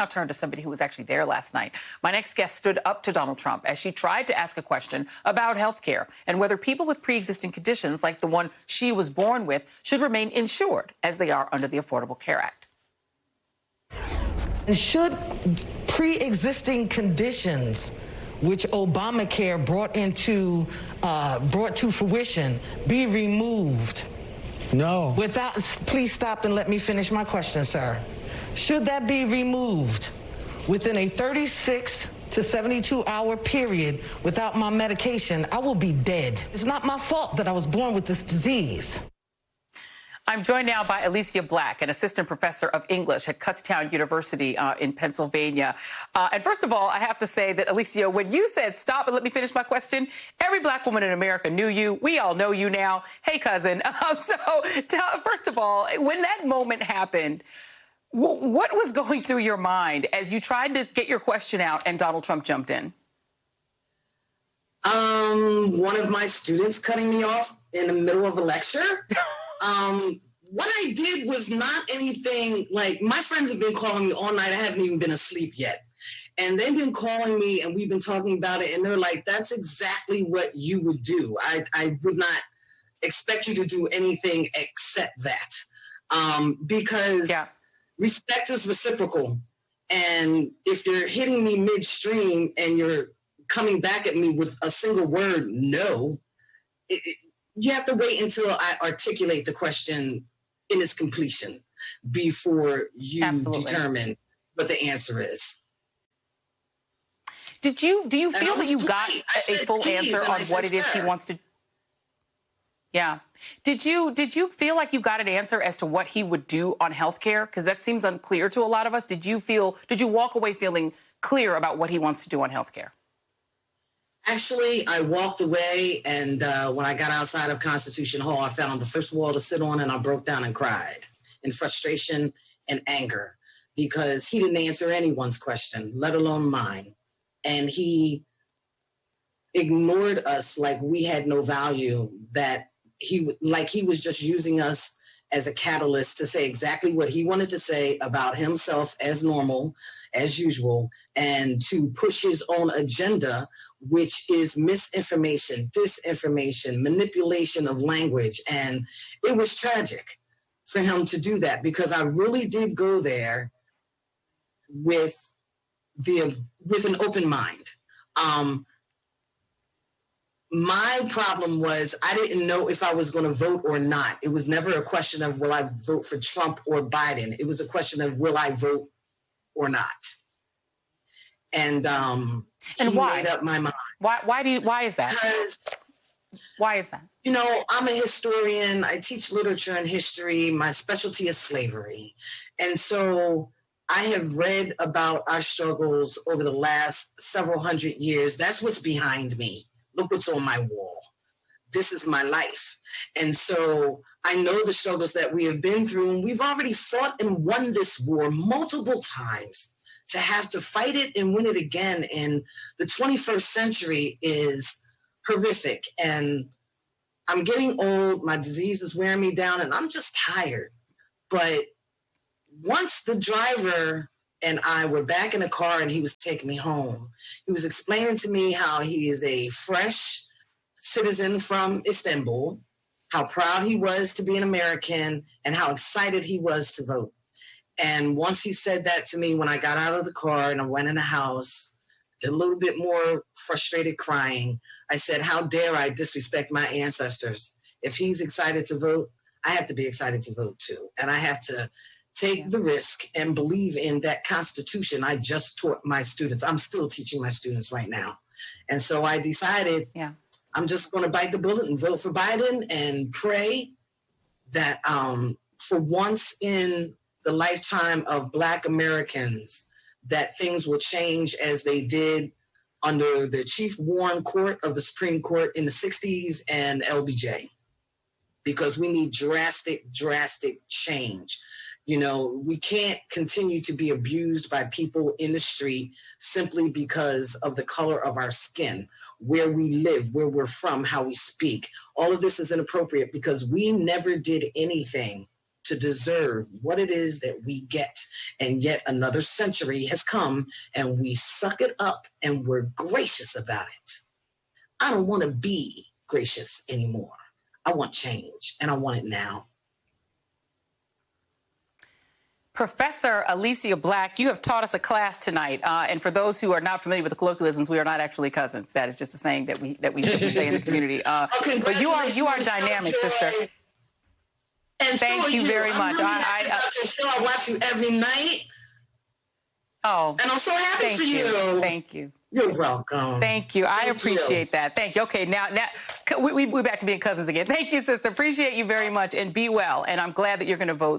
I'll turn to somebody who was actually there last night. My next guest stood up to Donald Trump as she tried to ask a question about health care and whether people with pre-existing conditions like the one she was born with should remain insured as they are under the Affordable Care Act. Should pre-existing conditions, which Obamacare brought to fruition, be removed? No. Please stop and let me finish my question, sir. Should that be removed within a 36 to 72-hour period without my medication? I will be dead. It's not my fault that I was born with this disease. I'm joined now by Alicia Blaque, an assistant professor of English at Kutztown University in Pennsylvania. And first of all, I have to say that, Alicia, when you said stop and let me finish my question, every black woman in America knew you. We all know you now. Hey, cousin. First of all, when that moment happened, what was going through your mind as you tried to get your question out and Donald Trump jumped in? One of my students cutting me off in the middle of a lecture. What I did was not anything like my friends have been calling me all night. I haven't even been asleep yet. And they've been calling me and we've been talking about it. And they're like, that's exactly what you would do. I would not expect you to do anything except that. Because respect is reciprocal. And if you're hitting me midstream and you're coming back at me with a single word, no, you have to wait until I articulate the question in its completion before you determine what the answer is. Do you feel that you got a full answer on what it is he wants to? Yeah. Did you feel like you got an answer as to what he would do on health care? Because that seems unclear to a lot of us. Did you walk away feeling clear about what he wants to do on health care? Actually, I walked away, and when I got outside of Constitution Hall, I found the first wall to sit on, and I broke down and cried in frustration and anger because he didn't answer anyone's question, let alone mine. And he ignored us like we had no value, that he was just using us as a catalyst to say exactly what he wanted to say about himself as normal, as usual, and to push his own agenda, which is misinformation, disinformation, manipulation of language. And it was tragic for him to do that because I really did go there with an open mind. My problem was I didn't know if I was going to vote or not. It was never a question of will I vote for Trump or Biden. It was a question of will I vote or not. And why? Made up my mind. Why is that? Because, why is that? You know, I'm a historian. I teach literature and history. My specialty is slavery. And so I have read about our struggles over the last several hundred years. That's what's behind me. Look what's on my wall. This is my life. And so I know the struggles that we have been through, and we've already fought and won this war multiple times. To have to fight it and win it again in the 21st century is horrific. And I'm getting old. My disease is wearing me down, and I'm just tired. But once the driver and I were back in the car and he was taking me home, he was explaining to me how he is a fresh citizen from Istanbul, how proud he was to be an American, and how excited he was to vote. And once he said that to me, when I got out of the car and I went in the house, a little bit more frustrated crying, I said, how dare I disrespect my ancestors? If he's excited to vote, I have to be excited to vote too. And I have to take the risk and believe in that Constitution I just taught my students. I'm still teaching my students right now. And so I decided I'm just going to bite the bullet and vote for Biden and pray that for once in the lifetime of Black Americans, that things will change as they did under the Chief Warren Court of the Supreme Court in the 60s and LBJ, because we need drastic change. You know, we can't continue to be abused by people in the street simply because of the color of our skin, where we live, where we're from, how we speak. All of this is inappropriate because we never did anything to deserve what it is that we get. And yet another century has come and we suck it up and we're gracious about it. I don't want to be gracious anymore. I want change, and I want it now. Professor Alicia Blaque, you have taught us a class tonight. And for those who are not familiar with the colloquialisms, we are not actually cousins. That is just a saying that we say in the community. But you are dynamic, sister. And thank you very much. I watch you every night. Oh, and I'm so happy for you. Thank you. You're welcome. Thank you. I appreciate that. Thank you. Okay, now we're back to being cousins again. Thank you, sister. Appreciate you very much, and be well. And I'm glad that you're going to vote